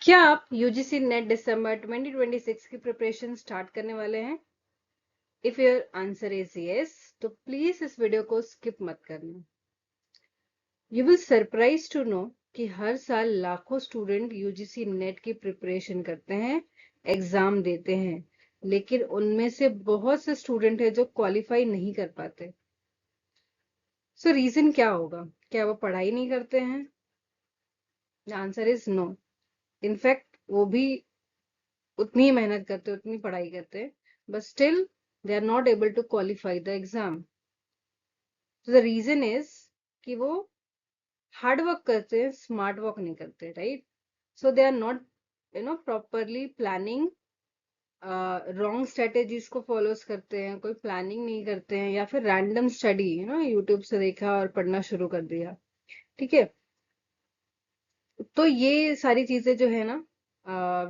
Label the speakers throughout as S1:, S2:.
S1: क्या आप UGC net दिसंबर 2026 की प्रिपरेशन स्टार्ट करने वाले हैं? If your answer is yes, तो प्लीज इस वीडियो को स्किप मत करना। You will surprise to know कि हर साल लाखों स्टूडेंट यूजीसी नेट की प्रिपरेशन करते हैं, एग्जाम देते हैं, लेकिन उनमें से बहुत से स्टूडेंट है जो क्वालिफाई नहीं कर पाते। सो रीजन क्या होगा? क्या वो पढ़ाई नहीं करते हैं? The answer is no. In fact वो भी उतनी ही मेहनत करते, उतनी पढ़ाई करते, but still they are not able to qualify the exam. So the reason is कि वो हार्ड वर्क करते हैं, स्मार्ट वर्क नहीं करते, right? So they are not properly planning, wrong strategies को फॉलोज करते हैं, कोई प्लानिंग नहीं करते हैं, या फिर रैंडम स्टडी यूट्यूब से देखा और पढ़ना शुरू कर दिया। ठीक है, तो ये सारी चीजें जो है ना,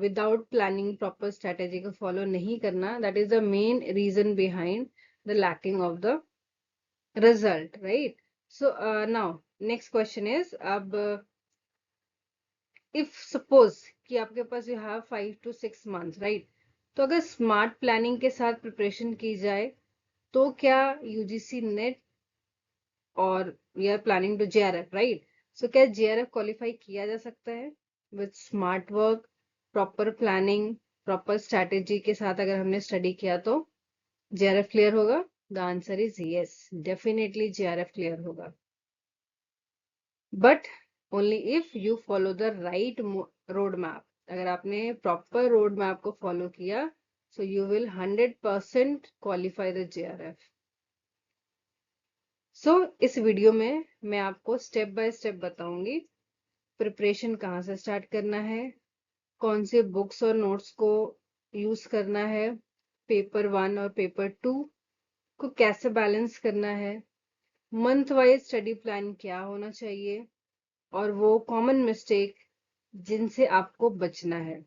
S1: विदाउट प्लानिंग, प्रॉपर स्ट्रेटेजी को फॉलो नहीं करना, that is the main reason behind the lacking of the result, right? So now next question is, अब इफ सपोज कि आपके पास you have 5 to 6 months, right? तो अगर स्मार्ट प्लानिंग के साथ प्रिपरेशन की जाए तो क्या यूजीसी नेट और we are planning to JRF, right? So क्या जेआरएफ क्वालिफाई किया जा सकता है with smart work, proper planning, proper strategy के साथ? अगर हमने स्टडी किया तो जेआरएफ क्लियर होगा? The answer is yes, definitely JRF clear होगा, but only if you follow the right road map. अगर आपने प्रॉपर रोड मैप को फॉलो किया, so you will 100% qualify the JRF. सो इस वीडियो में मैं आपको स्टेप बाय स्टेप बताऊंगी प्रिपरेशन कहाँ से स्टार्ट करना है, कौन से बुक्स और नोट्स को यूज करना है, पेपर 1 और पेपर 2 को कैसे बैलेंस करना है, मंथ वाइज स्टडी प्लान क्या होना चाहिए, और वो कॉमन मिस्टेक जिनसे आपको बचना है।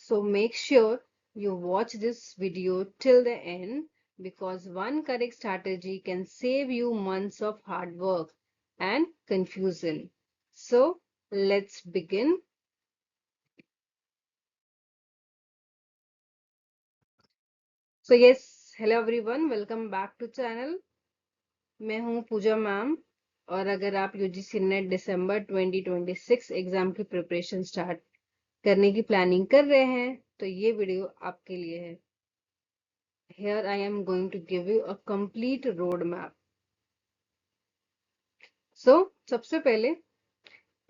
S1: So make sure you watch this video till the end, because one correct strategy can save you months of hard work and confusion. So let's begin. So yes, hello everyone, welcome back to channel. मैं हूँ पूजा ma'am, और अगर आप UGC net दिसंबर 2026 exam की preparation start करने की planning कर रहे हैं तो ये वीडियो आपके लिए है। Here I am going to give you a complete road map. सबसे पहले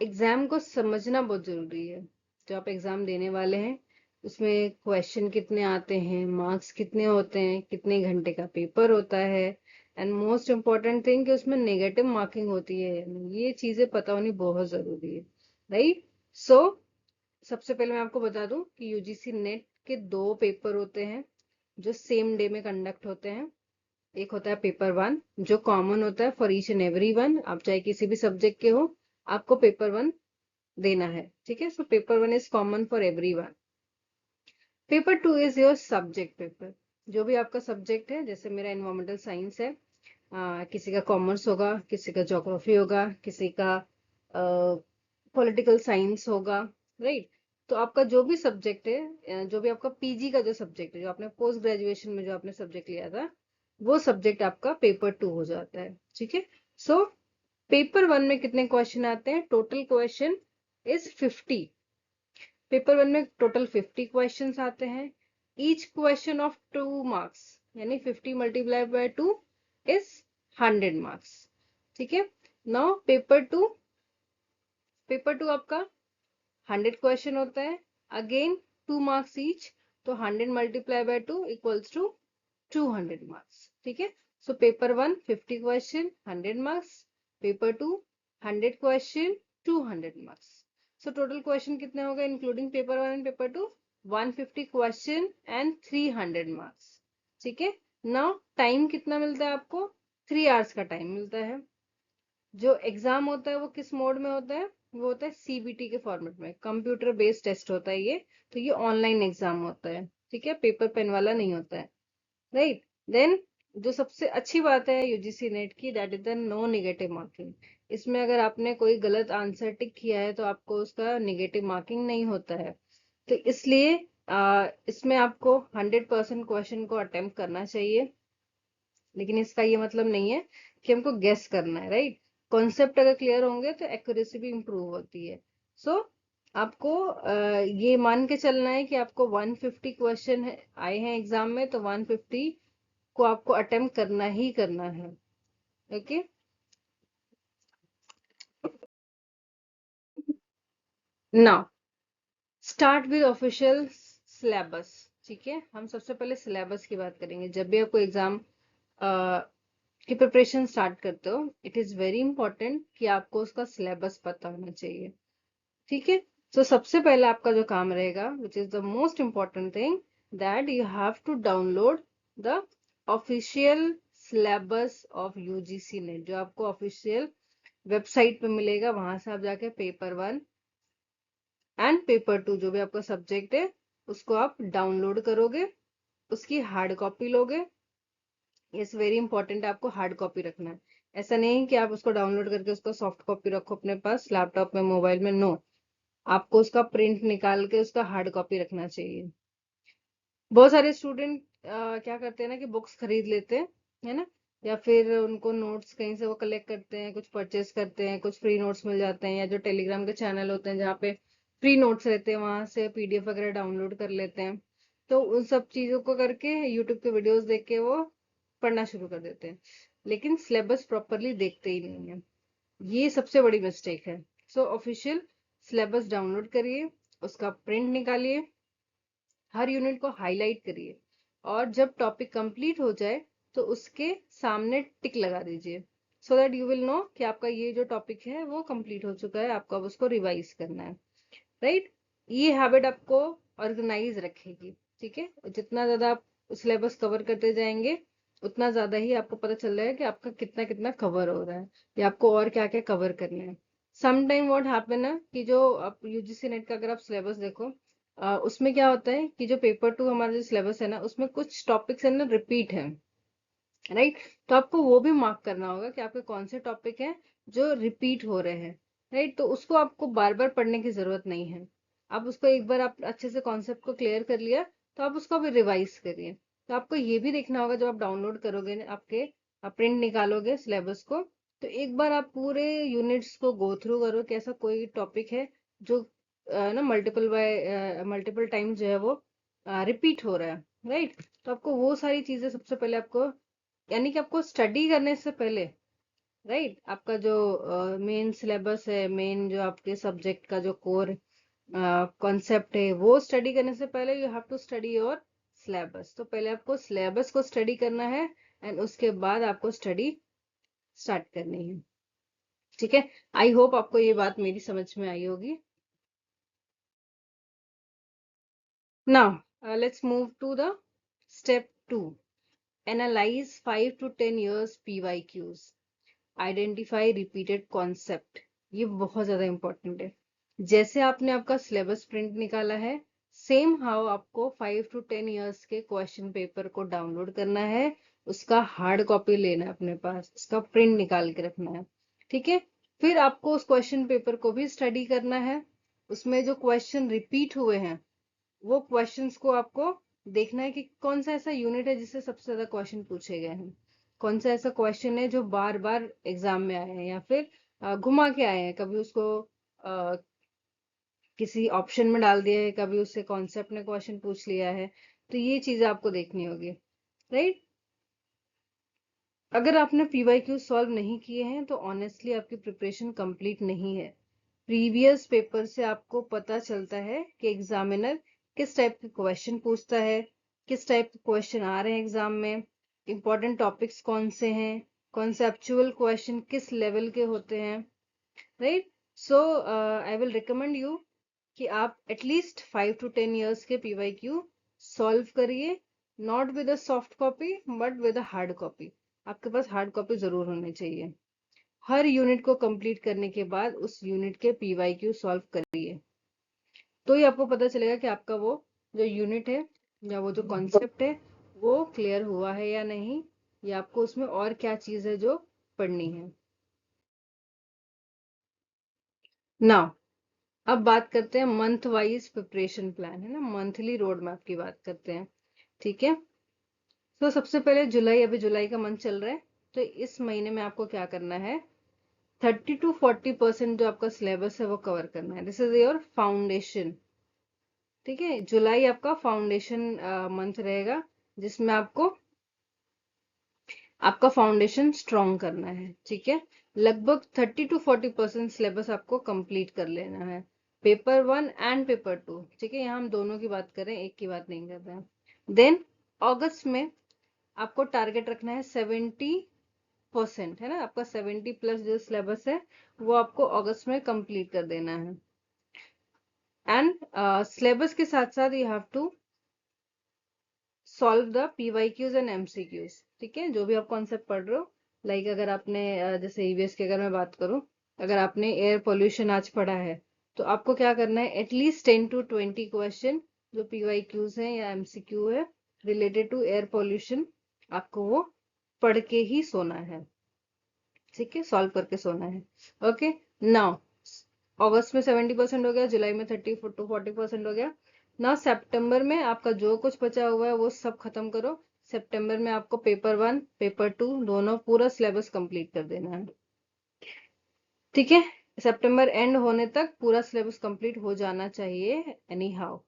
S1: एग्जाम को समझना बहुत जरूरी है। जो आप एग्जाम देने वाले हैं उसमें क्वेश्चन कितने आते हैं, मार्क्स कितने होते हैं, कितने घंटे का पेपर होता है, एंड मोस्ट इम्पोर्टेंट थिंग कि उसमें नेगेटिव मार्किंग होती है। ये चीजें पता होनी बहुत जरूरी है, राइट? सबसे पहले मैं आपको बता दूं कि यूजीसी नेट के 2 पेपर होते हैं जो सेम डे में कंडक्ट होते हैं। एक होता है पेपर 1 जो कॉमन होता है for each and every one, आप चाहे किसी भी सब्जेक्ट के हो, आपको पेपर 1 देना है, ठीक है? So paper 1 is common for every one. Paper 2 is your subject paper. जो भी आपका सब्जेक्ट है, जैसे मेरा एनवायरमेंटल साइंस है, किसी का कॉमर्स होगा, किसी का ज्योग्राफी होगा, किसी का पॉलिटिकल साइंस होगा, राइट? तो आपका जो भी सब्जेक्ट है, जो भी आपका पीजी का जो सब्जेक्ट है, जो आपने पोस्ट ग्रेजुएशन में जो आपने सब्जेक्ट लिया था, वो सब्जेक्ट आपका पेपर 2 हो जाता है, ठीक है? सो पेपर 1 में कितने क्वेश्चन आते हैं? Total question is 50। पेपर 1 में टोटल 50 क्वेश्चन आते हैं। ईच क्वेश्चन ऑफ 2 मार्क्स, यानी 50 मल्टीप्लाई बाय 2 इज 100 मार्क्स, ठीक है? नाउ पेपर 2 आपका 100 क्वेश्चन होता है, अगेन 2 मार्क्स ईच, तो 100 multiply by 2 equals to 200 marks, ठीक है? So paper 1 50 question 100 marks, paper 2 100 question 200 marks. So total question कितने हो गए including paper 1 and paper 2? 150 question and 300 marks, ठीक है? नाउ टाइम कितना मिलता है आपको? 3 आवर्स का टाइम मिलता है। जो एग्जाम होता है वो किस मोड में होता है? वो होता है सीबीटी के फॉर्मेट में, कंप्यूटर बेस्ड टेस्ट होता है ये। तो ये ऑनलाइन एग्जाम होता है, ठीक है? पेपर पेन वाला नहीं होता है, राइट? देन जो सबसे अच्छी बात है यूजीसी नेट की, that is the no negative marking. इसमें अगर आपने कोई गलत आंसर टिक किया है तो आपको उसका नेगेटिव मार्किंग नहीं होता है। तो इसलिए इसमें आपको 100% क्वेश्चन को अटेम्प्ट करना चाहिए, लेकिन इसका ये मतलब नहीं है कि हमको गेस करना है, राइट। कॉन्सेप्ट अगर क्लियर होंगे तो एक्यूरेसी भी इंप्रूव होती है। सो आपको ये मान के चलना है कि आपको 150 क्वेश्चन आए हैं एग्जाम में, तो 150 को आपको अटेम्प्ट करना ही करना है। Okay, now start with official syllabus. ठीक है, हम सबसे पहले सिलेबस की बात करेंगे। जब भी आपको एग्जाम की प्रिपरेशन स्टार्ट करते हो, इट इज वेरी इंपॉर्टेंट कि आपको उसका सिलेबस पता होना चाहिए। ठीक है, तो सबसे पहले आपका जो काम रहेगा, which is the most important thing, that you have to download the official syllabus of UGC NET. जो आपको ऑफिशियल वेबसाइट पे मिलेगा, वहां से आप जाके पेपर 1 एंड पेपर 2 जो भी आपका सब्जेक्ट है उसको आप डाउनलोड करोगे, उसकी हार्ड कॉपी लोगे। इट्स वेरी इंपॉर्टेंट है, आपको हार्ड कॉपी रखना है। ऐसा नहीं है कि आप उसको डाउनलोड करके उसको सॉफ्ट कॉपी रखो अपने पास लैपटॉप में, मोबाइल में, नो। आपको उसका प्रिंट निकाल के उसका हार्ड कॉपी रखना चाहिए। बहुत सारे स्टूडेंट क्या करते हैं ना कि बुक्स खरीद लेते हैं, है ना, या फिर उनको नोट्स कहीं से वो कलेक्ट करते हैं, कुछ परचेस करते हैं, कुछ फ्री नोट्स मिल जाते हैं, या जो टेलीग्राम के चैनल होते हैं जहाँ पे फ्री नोट्स रहते हैं वहां से पीडीएफ वगैरह डाउनलोड कर लेते हैं। तो उन सब चीजों को करके यूट्यूब के वीडियोस देख के वो पढ़ना शुरू कर देते हैं, लेकिन सिलेबस प्रॉपरली देखते ही नहीं है। ये सबसे बड़ी मिस्टेक है। सो ऑफिशियल सिलेबस डाउनलोड करिए, उसका प्रिंट निकालिए, हर यूनिट को हाईलाइट करिए, और जब टॉपिक कंप्लीट हो जाए तो उसके सामने टिक लगा दीजिए, so that you will know कि आपका ये जो टॉपिक है वो कंप्लीट हो चुका है, आपको अब उसको रिवाइज करना है, राइट। ये हैबिट आपको ऑर्गेनाइज रखेगी। ठीक है, जितना ज्यादा आप सिलेबस कवर करते जाएंगे, उतना ज्यादा ही आपको पता चल रहा है कि आपका कितना कितना कवर हो रहा है, या आपको और क्या क्या कवर करना है। सम टाइम व्हाट हैपन है कि जो आप यूजीसी नेट का अगर आप सिलेबस देखो, उसमें क्या होता है कि जो पेपर 2 हमारा जो सिलेबस है ना, उसमें कुछ टॉपिक्स है ना रिपीट है, राइट। तो आपको वो भी मार्क करना होगा कि आपके कौन से टॉपिक हैं जो रिपीट हो रहे हैं, राइट। तो उसको आपको बार बार पढ़ने की जरूरत नहीं है। आप उसको एक बार आप अच्छे से कॉन्सेप्ट को क्लियर कर लिया, तो आप उसको अभी रिवाइज करिए। तो आपको ये भी देखना होगा, जब आप डाउनलोड करोगे आपके प्रिंट निकालोगे सिलेबस को, तो एक बार आप पूरे यूनिट्स को गो थ्रू करो कि ऐसा कोई टॉपिक है जो ना मल्टीपल टाइम जो है वो रिपीट हो रहा है, राइट। तो आपको वो सारी चीजें सबसे पहले आपको, यानी कि आपको स्टडी करने से पहले, राइट, आपका जो मेन सिलेबस है, मेन जो आपके सब्जेक्ट का जो कोर कॉन्सेप्ट है, वो स्टडी करने से पहले you have to study your syllabus. तो पहले आपको सिलेबस को स्टडी करना है, एंड उसके बाद आपको स्टडी स्टार्ट करनी है। ठीक है, आई होप आपको ये बात मेरी समझ में आई होगी। Now let's move to the step 2। Analyse 5 to 10 years PYQs, identify repeated concept. ये बहुत ज्यादा इंपॉर्टेंट है। जैसे आपने आपका सिलेबस प्रिंट निकाला है, सेम हाउ आपको 5 to 10 years के क्वेश्चन पेपर को डाउनलोड करना है, उसका हार्ड कॉपी लेना है अपने पास, उसका प्रिंट निकाल के रखना है। ठीक है, फिर आपको उस क्वेश्चन पेपर को भी स्टडी करना है। उसमें जो क्वेश्चन रिपीट हुए हैं, वो क्वेश्चंस को आपको देखना है कि कौन सा ऐसा यूनिट है जिससे सबसे ज्यादा क्वेश्चन पूछे गए हैं, कौन सा ऐसा क्वेश्चन है जो बार बार एग्जाम में आए हैं, या फिर घुमा के आए हैं, कभी उसको अ, किसी ऑप्शन में डाल दिया है, कभी उससे कॉन्सेप्ट ने क्वेश्चन पूछ लिया है। तो ये चीजें आपको देखनी होगी, राइट। अगर आपने पीवाईक्यू सॉल्व नहीं किए हैं तो ऑनेस्टली आपकी प्रिपरेशन कंप्लीट नहीं है। प्रीवियस पेपर से आपको पता चलता है कि एग्जामिनर किस टाइप के क्वेश्चन पूछता है, किस टाइप के क्वेश्चन आ रहे हैं एग्जाम में, इंपॉर्टेंट टॉपिक्स कौन से हैं, कॉन्सेप्चुअल क्वेश्चन किस लेवल के होते हैं, right. So I will recommend you कि आप एटलीस्ट 5 to 10 years के पीवाईक्यू सॉल्व करिए, not with a soft copy but with a hard copy. आपके पास हार्ड कॉपी जरूर होनी चाहिए। हर यूनिट को कंप्लीट करने के बाद उस यूनिट के पीवाईक्यू सॉल्व करिए, तो ही आपको पता चलेगा कि आपका वो जो यूनिट है या वो जो कॉन्सेप्ट है वो क्लियर हुआ है या नहीं, या आपको उसमें और क्या चीज है जो पढ़नी है। नाउ अब बात करते हैं मंथ वाइज प्रिपरेशन प्लान, है ना, मंथली रोड मैप की बात करते हैं। ठीक है, तो सबसे पहले जुलाई, अभी जुलाई का मंथ चल रहा है, तो इस महीने में आपको क्या करना है, 30 to 40% जो आपका सिलेबस है वो कवर करना है। This is your foundation. ठीक है, जुलाई आपका फाउंडेशन मंथ रहेगा, जिसमें आपको आपका फाउंडेशन स्ट्रॉन्ग करना है। ठीक है, लगभग 30 to 40% सिलेबस आपको कंप्लीट कर लेना है, पेपर 1 एंड पेपर 2। ठीक है, यहाँ हम दोनों की बात करें, एक की बात नहीं कर रहे हैं। देन अगस्त में आपको टारगेट रखना है 70%, है ना, आपका 70+ जो सिलेबस है वो आपको अगस्त में कंप्लीट कर देना है। एंड सिलेबस के साथ साथ you have to solve the PYQs and MCQs। ठीक है, जो भी आप कॉन्सेप्ट पढ़ रहे हो, लाइक अगर आपने जैसे EVS की अगर मैं बात करूं, अगर आपने एयर पोल्यूशन आज पढ़ा है, तो आपको क्या करना है, एटलीस्ट 10 to 20 क्वेश्चन जो PYQs हैं या MCQ है रिलेटेड टू एयर पोल्यूशन, आपको वो पढ़ के ही सोना है। ठीक है, सॉल्व करके सोना है। ओके, नाउ अगस्त में 70% हो गया, जुलाई में 30 to 40% हो गया। ना सितंबर में आपका जो कुछ बचा हुआ है वो सब खत्म करो। सितंबर में आपको पेपर 1 पेपर 2 दोनों पूरा सिलेबस कंप्लीट कर देना है। ठीक है, सितंबर एंड होने तक पूरा सिलेबस कंप्लीट हो जाना चाहिए एनी हाउ,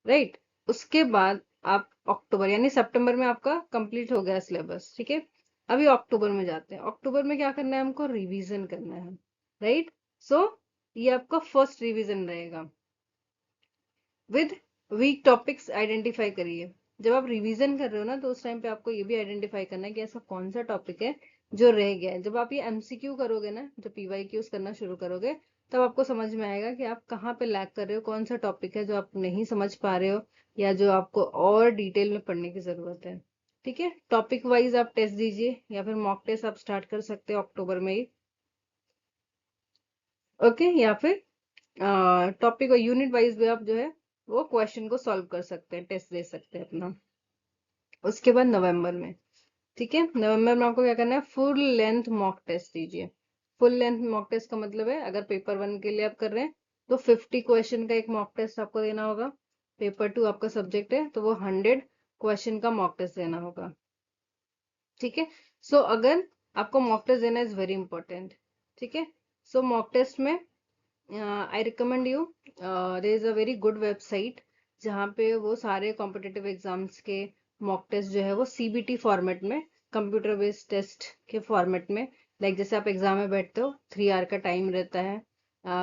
S1: राइट। उसके बाद आप अक्टूबर, यानी सितंबर में आपका कंप्लीट हो गया सिलेबस। ठीक है, अभी अक्टूबर में जाते हैं। अक्टूबर में क्या करना है, हमको रिवीजन करना है, राइट। सो ये आपका फर्स्ट रिवीजन रहेगा। विद वीक टॉपिक्स आइडेंटिफाई करिए। जब आप रिवीजन कर रहे हो ना, तो उस टाइम पे आपको ये भी आइडेंटिफाई करना है कि ऐसा कौन सा टॉपिक है जो रह गया है। जब आप ये MCQ करोगे ना, जब PYQs करना शुरू करोगे, तब आपको समझ में आएगा कि आप कहाँ पे लैग कर रहे हो, कौन सा टॉपिक है जो आप नहीं समझ पा रहे हो, या जो आपको और डिटेल में पढ़ने की जरूरत है। ठीक है, टॉपिक वाइज आप टेस्ट दीजिए, या फिर मॉक टेस्ट आप स्टार्ट कर सकते हो अक्टूबर में ही। ओके, या फिर टॉपिक और यूनिट वाइज भी आप जो है वो क्वेश्चन को सॉल्व कर सकते हैं, टेस्ट दे सकते हैं अपना। उसके बाद नवंबर में, ठीक है, नवंबर में आपको क्या करना है, फुल लेंथ मॉक टेस्ट दीजिए। फुल लेंथ मॉक टेस्ट का मतलब है, अगर पेपर 1 के लिए आप कर रहे हैं तो 50 क्वेश्चन का एक मॉक टेस्ट आपको देना होगा। पेपर 2 आपका सब्जेक्ट है तो वो 100 क्वेश्चन का मॉक टेस्ट देना होगा। ठीक है, सो अगर आपको मॉक टेस्ट देना इज वेरी इंपॉर्टेंट। ठीक है, सो मॉक टेस्ट में I recommend you, there is a very good website जहाँ पे वो सारे कॉम्पिटिटिव एग्जाम्स के मॉक टेस्ट जो है वो CBT फॉर्मेट में, कंप्यूटर बेस्ड टेस्ट के फॉर्मेट में, लाइक जैसे आप एग्जाम में बैठते हो 3 आवर का टाइम रहता है,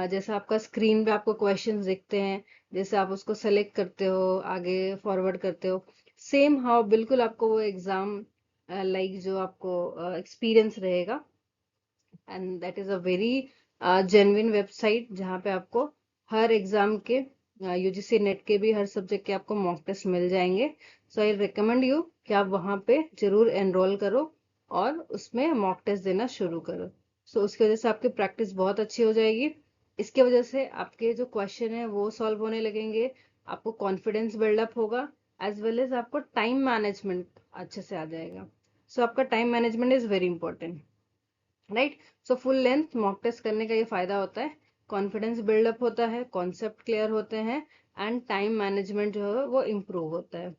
S1: जैसा आपका स्क्रीन पे आपको क्वेश्चंस दिखते हैं, जैसे आप उसको सेलेक्ट करते हो, आगे फॉरवर्ड करते हो, सेम हाउ बिल्कुल आपको वो एग्जाम लाइक जो आपको एक्सपीरियंस रहेगा। And that is a very genuine website जहाँ पे आपको हर एग्जाम के, UGC नेट के भी हर सब्जेक्ट के आपको मॉक टेस्ट मिल जाएंगे। सो आई रिकमेंड यू कि आप वहाँ पे जरूर एनरोल करो और उसमें मॉक टेस्ट देना शुरू करो। सो उसकी वजह से आपकी प्रैक्टिस बहुत अच्छी हो जाएगी। इसके वजह से आपके जो क्वेश्चन है वो सॉल्व होने लगेंगे, आपको कॉन्फिडेंस बिल्डअप होगा, एज वेल एज आपको टाइम मैनेजमेंट अच्छे से आ जाएगा। सो आपका time management is very important, right. So full length mock test करने का ये फायदा होता है, कॉन्फिडेंस बिल्डअप होता है, कॉन्सेप्ट क्लियर होते हैं, एंड टाइम मैनेजमेंट जो है वो इम्प्रूव होता है।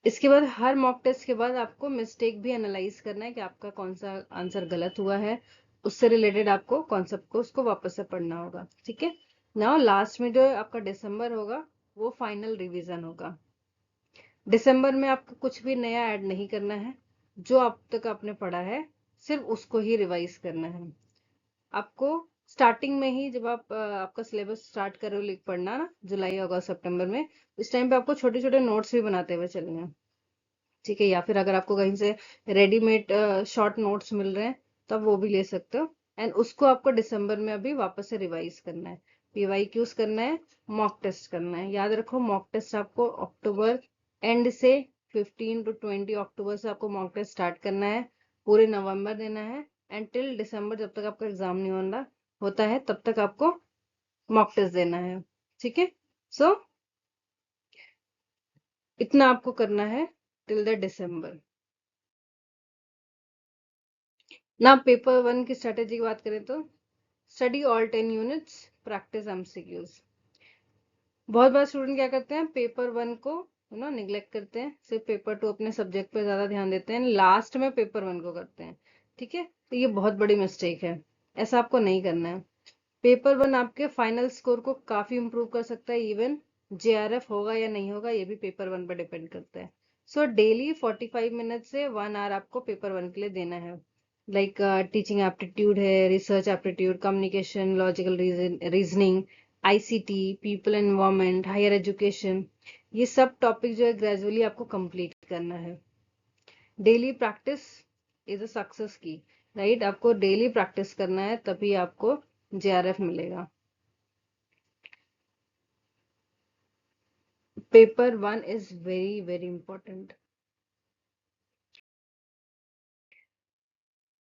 S1: इसके बाद हर मॉक टेस्ट के बाद आपको मिस्टेक भी एनालाइज करना है कि आपका कौन सा आंसर गलत हुआ है, उससे रिलेटेड आपको कॉन्सेप्ट को उसको वापस से पढ़ना होगा। ठीक है, नाउ लास्ट में जो आपका दिसंबर होगा वो फाइनल रिवीजन होगा। दिसंबर में आपको कुछ भी नया ऐड नहीं करना है, जो अब तक आपने पढ़ा है सिर्फ उसको ही रिवाइज करना है। आपको स्टार्टिंग में ही, जब आप आपका सिलेबस स्टार्ट करो लिख पढ़ना ना, जुलाई अगस्त सितंबर में, इस टाइम पे आपको छोटे छोटे नोट्स भी बनाते हुए चलने हैं। ठीक है, या फिर अगर आपको कहीं से रेडीमेड शॉर्ट नोट्स मिल रहे हैं तब वो भी ले सकते हो। एंड उसको आपको दिसंबर में अभी वापस से रिवाइज करना है, PYQs करना है, मॉक टेस्ट करना है। याद रखो, मॉक टेस्ट आपको अक्टूबर एंड से 15 to 20 अक्टूबर से आपको मॉक टेस्ट स्टार्ट करना है, पूरे नवंबर देना है, एंड टिल दिसंबर जब तक आपका एग्जाम नहीं होता है तब तक आपको मॉक टेस्ट देना है। ठीक है, सो इतना आपको करना है टिल द दिसंबर। ना पेपर 1 की स्ट्रेटेजी की बात करें तो study all 10 units, practice MCQs. बहुत बार स्टूडेंट क्या करते हैं, पेपर 1 को निग्लेक्ट करते हैं, सिर्फ पेपर 2 अपने सब्जेक्ट पे ज्यादा ध्यान देते हैं, लास्ट में पेपर 1 को करते हैं। ठीक है, तो ये बहुत बड़ी मिस्टेक है, ऐसा आपको नहीं करना है। पेपर 1 आपके फाइनल स्कोर को काफी इंप्रूव कर सकता है। इवन जेआरएफ होगा या नहीं होगा ये भी पेपर 1 पर डिपेंड करता है। सो डेली 45 मिनट से 1 आवर आपको पेपर 1 के लिए देना है। लाइक टीचिंग एप्टीट्यूड है, research aptitude, communication, logical reasoning, ICT, people environment, higher education, ये सब टॉपिक जो है ग्रेजुअली आपको कंप्लीट करना है। Daily practice is a success की, राइट? आपको डेली प्रैक्टिस करना है, तभी आपको जेआरएफ मिलेगा। Paper 1 is very very important.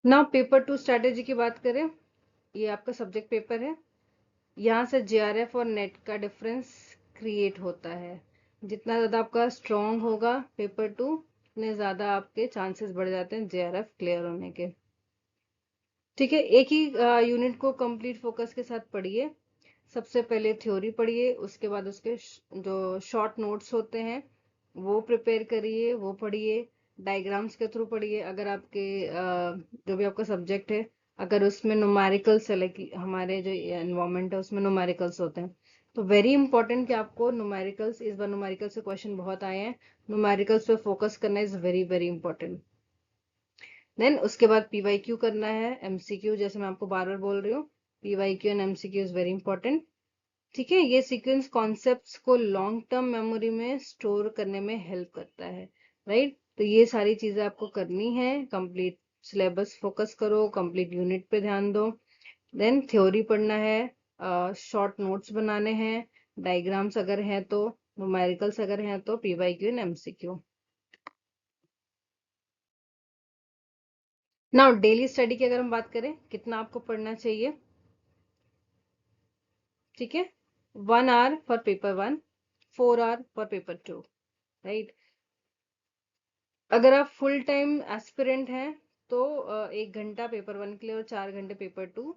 S1: Now paper 2 strategy की बात करें, ये आपका सब्जेक्ट पेपर है। यहाँ से जेआरएफ और नेट का डिफरेंस क्रिएट होता है। जितना ज्यादा आपका स्ट्रॉन्ग होगा पेपर 2, उतने ज्यादा आपके चांसेस बढ़ जाते हैं जेआरएफ क्लियर होने के। ठीक है, एक ही यूनिट को कंप्लीट फोकस के साथ पढ़िए। सबसे पहले थ्योरी पढ़िए, उसके बाद उसके जो शॉर्ट नोट्स होते हैं वो प्रिपेयर करिए, वो पढ़िए। डायग्राम्स के थ्रू पढ़िए। अगर आपके जो भी आपका सब्जेक्ट है, अगर उसमें न्यूमेरिकल्स है, लाइक हमारे जो एनवायरमेंट है उसमें न्यूमेरिकल्स होते हैं, तो वेरी इंपॉर्टेंट कि आपको न्यूमेरिकल्स, इस बार न्यूमेरिकल से क्वेश्चन बहुत आए हैं, न्यूमेरिकल्स पे फोकस करना is very very important. Then उसके बाद पीवाईक्यू करना है, एमसीक्यू, जैसे मैं आपको बार बार बोल रही हूँ, PYQ and MCQ is very important. ठीक है, ये सीक्वेंस कॉन्सेप्ट्स को लॉन्ग टर्म मेमोरी में स्टोर करने में हेल्प करता है, राइट? तो ये सारी चीजें आपको करनी है। कंप्लीट सिलेबस फोकस करो, कंप्लीट यूनिट पे ध्यान दो। देन थ्योरी पढ़ना है, शॉर्ट नोट्स बनाने हैं, डायग्राम्स अगर हैं तो, न्यूमेरिकल्स अगर हैं तो, PYQ and MCQ. Now daily study की अगर हम बात करें, कितना आपको पढ़ना चाहिए? ठीक है, 1 hour for paper 1, 4 hour for paper 2, right? अगर आप फुल टाइम एस्पिरेंट हैं तो 1 घंटा पेपर 1 के लिए और 4 घंटे पेपर 2,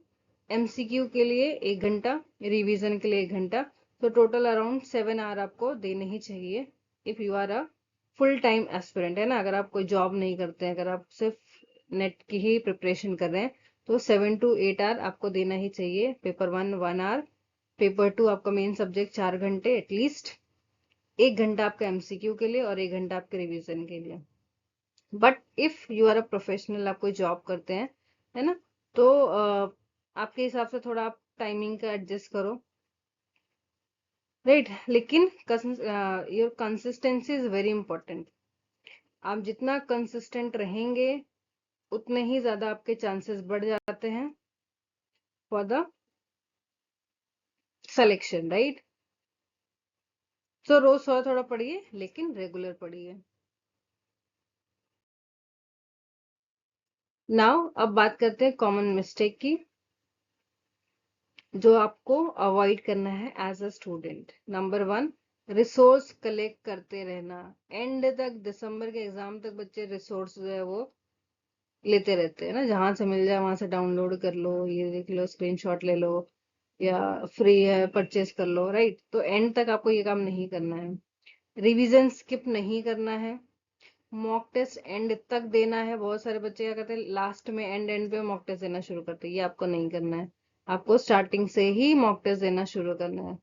S1: एमसीक्यू के लिए 1 घंटा, रिवीजन के लिए 1 घंटा, तो टोटल अराउंड 7 आवर आपको देने ही चाहिए if you are a full time aspirant, है ना? अगर आप कोई जॉब नहीं करते हैं, अगर आप सिर्फ नेट की ही प्रिपरेशन कर रहे हैं, तो 7 to 8 आवर आपको देना ही चाहिए। पेपर 1 1 आवर, पेपर 2 आपका मेन सब्जेक्ट 4 घंटे एटलीस्ट, 1 घंटा आपका एमसीक्यू के लिए और 1 घंटा आपके रिवीजन के लिए। But if you are a professional, आप कोई जॉब करते हैं, है ना, तो आपके हिसाब से थोड़ा आप टाइमिंग का एडजस्ट करो, राइट? लेकिन your consistency is very important. आप जितना कंसिस्टेंट रहेंगे उतने ही ज्यादा आपके चांसेस बढ़ जाते हैं फॉर द सिलेक्शन, राइट? तो रोज थोड़ा थोड़ा पढ़िए, लेकिन रेगुलर पढ़िए। नाउ अब बात करते हैं कॉमन मिस्टेक की, जो आपको अवॉइड करना है as a student. Number 1, resource collect करते रहना। एंड तक, दिसंबर के एग्जाम तक बच्चे रिसोर्स जो है वो लेते रहते हैं ना, जहां से मिल जाए वहां से डाउनलोड कर लो, ये देख लो, स्क्रीनशॉट ले लो, या फ्री है परचेज कर लो, राइट? तो एंड तक आपको ये काम नहीं करना है। रिवीजन स्किप नहीं करना है। मॉक टेस्ट एंड तक देना है। बहुत सारे बच्चे क्या करते हैं, लास्ट में एंड एंड पे मॉक टेस्ट देना शुरू करते हैं, ये आपको नहीं करना है। आपको स्टार्टिंग से ही मॉक टेस्ट देना शुरू करना है।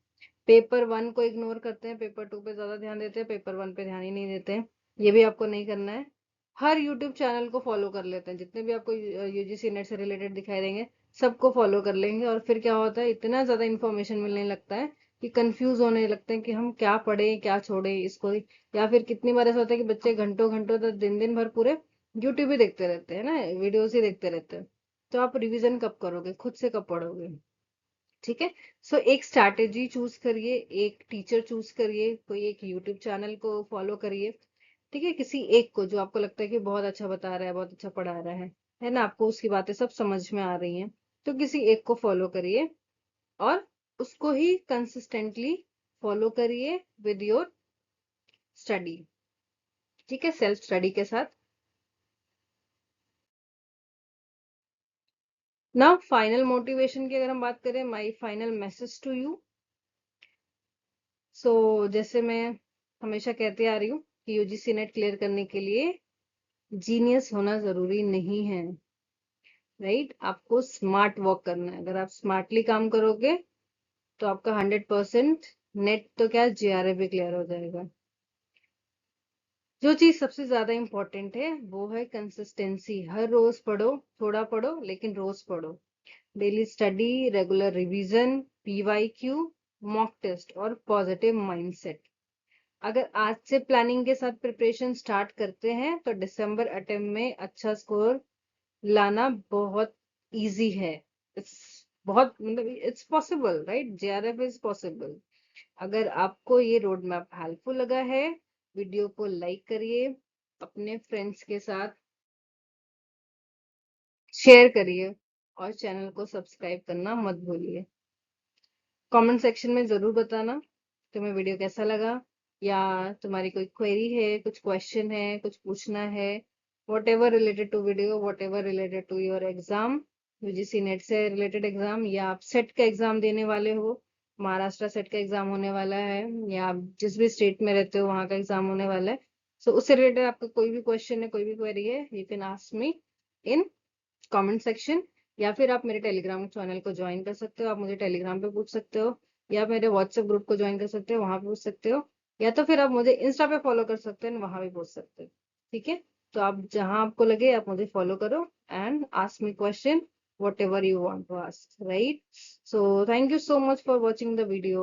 S1: पेपर 1 को इग्नोर करते हैं, पेपर 2 पे ज्यादा ध्यान देते हैं, पेपर 1 पे ध्यान ही नहीं देते हैं, ये भी आपको नहीं करना है। हर यूट्यूब चैनल को फॉलो कर लेते हैं, जितने भी आपको यूजीसी नेट से रिलेटेड दिखाई देंगे सबको फॉलो कर लेंगे, और फिर क्या होता है, इतना ज्यादा इन्फॉर्मेशन मिलने लगता है कि कंफ्यूज होने लगते हैं कि हम क्या पढ़े क्या छोड़े इसको। या फिर कितनी बार ऐसा होता है कि बच्चे घंटों घंटों तक दिन दिन भर पूरे यूट्यूब ही देखते रहते हैं ना, वीडियोस ही देखते रहते हैं। तो आप रिवीजन कब करोगे, खुद से कब पढ़ोगे? ठीक है, सो एक स्ट्रैटेजी चूज करिए, एक टीचर चूज करिए, कोई एक यूट्यूब चैनल को फॉलो करिए। ठीक है, किसी एक को जो आपको लगता है कि बहुत अच्छा बता रहा है, बहुत अच्छा पढ़ा रहा है ना, आपको उसकी बातें सब समझ में आ रही हैं, तो किसी एक को फॉलो करिए और उसको ही कंसिस्टेंटली फॉलो करिए विद योर स्टडी। ठीक है, सेल्फ स्टडी के साथ। ना फाइनल मोटिवेशन की अगर हम बात करें, my final message to you. So जैसे मैं हमेशा कहती आ रही हूँ कि यूजीसी नेट क्लियर करने के लिए जीनियस होना जरूरी नहीं है, राइट? आपको स्मार्ट वर्क करना है। अगर आप स्मार्टली काम करोगे तो आपका 100% नेट तो क्या, जेआरएफ भी क्लियर हो जाएगा। जो चीज सबसे ज्यादा इंपॉर्टेंट है वो है कंसिस्टेंसी। हर रोज पढ़ो, थोड़ा पढ़ो लेकिन रोज पढ़ो। Daily study, regular revision, PYQ, mock test और पॉजिटिव माइंडसेट। अगर आज से प्लानिंग के साथ प्रिपरेशन स्टार्ट करते हैं तो दिसंबर अटेम्प्ट में अच्छा स्कोर लाना बहुत इजी है। इट्स बहुत मतलब it's possible, right? JRF is possible. अगर आपको ये रोड मैप हेल्पफुल लगा है, वीडियो को लाइक करिए, अपने फ्रेंड्स के साथ शेयर करिए और चैनल को सब्सक्राइब करना मत भूलिए। कमेंट सेक्शन में जरूर बताना तुम्हें वीडियो कैसा लगा, या तुम्हारी कोई क्वेरी है, कुछ क्वेश्चन है, कुछ पूछना है, whatever related to video, whatever related to your exam, UGC NET से रिलेटेड एग्जाम, या आप सेट का एग्जाम देने वाले हो, महाराष्ट्र सेट का एग्जाम होने वाला है, या आप जिस भी स्टेट में रहते हो वहां का एग्जाम होने वाला है। सो उससे रिलेटेड आपका कोई भी क्वेश्चन है, कोई भी क्वेरी है, you can ask me in comment section. या फिर आप मेरे टेलीग्राम चैनल को ज्वाइन कर सकते हो, आप मुझे टेलीग्राम पे पूछ सकते हो, या मेरे व्हाट्सएप ग्रुप को ज्वाइन कर सकते हो, वहां पे पूछ सकते हो, या तो फिर आप मुझे इंस्टा पे फॉलो कर सकते हो, वहां भी पूछ सकते हो। ठीक है? तो आप जहां आपको लगे आप मुझे फॉलो करो and ask me question whatever you want to ask, right? So thank you so much for watching the video.